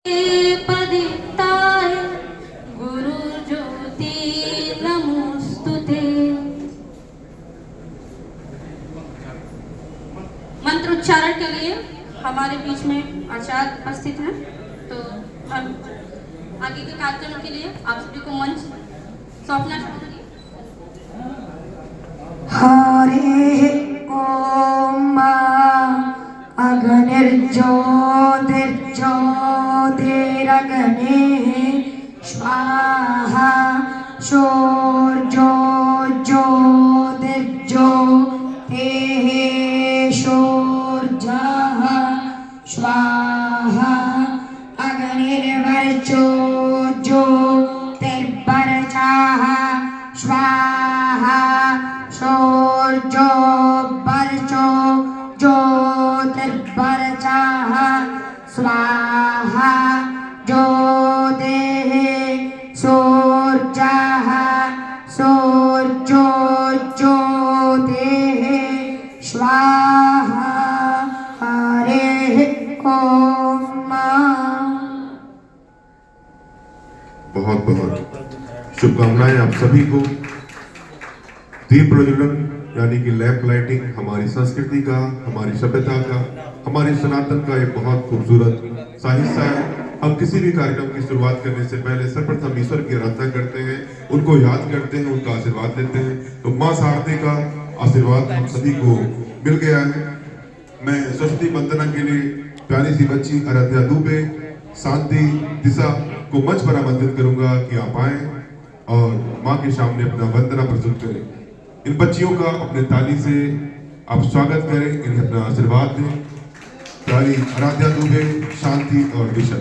पदिताय गुरु ज्योति नमोस्तुते। मंत्रोच्चारण के लिए हमारे बीच में आचार्य उपस्थित हैं, तो हम आगे के कार्यक्रम के लिए आप सभी को मंच सौंपना चाहूंगी। हरे ओम अग्निर्ज्योतिर्ज्योतिरग्ने स्वाहा शोर्ज्योतिर्ज्योतिर्ज्योतिः शोर्जः स्वाहा अग्निर्वर्चो ज्योतिर्वर्चः स्वाहा शोर्जो वर्चो ज्योतिर्वर्चः स्वाहा ज्योतिः शोर्जः शोर्जो ज्योतिः स्वाहा। हरे ओम। बहुत बहुत शुभकामनाएं आप सभी को। दीप प्रज्वलन यानी कि लैंप लाइटिंग हमारी संस्कृति का, हमारी सभ्यता का, हमारे सनातन का एक बहुत खूबसूरत सा हिस्सा है। हम किसी भी कार्यक्रम की शुरुआत करने से पहले सर्वप्रथम ईश्वर की आराधना करते हैं, उनको याद करते हैं, उनका आशीर्वाद लेते हैं। तो माँ शारदे का आशीर्वाद हम सभी को मिल गया है। मैं सरस्वती वंदना के लिए प्यारी सी बच्ची आराध्या दुबे, शांति दिशा को मंच पर आमंत्रित करूंगा कि आप आए और माँ के सामने अपना वंदना प्रस्तुत करें। इन बच्चियों का अपने ताली से आप स्वागत करें, इन्हें अपना आशीर्वाद दें। प्यारी आराध्या दुबे, शांति और दिशा।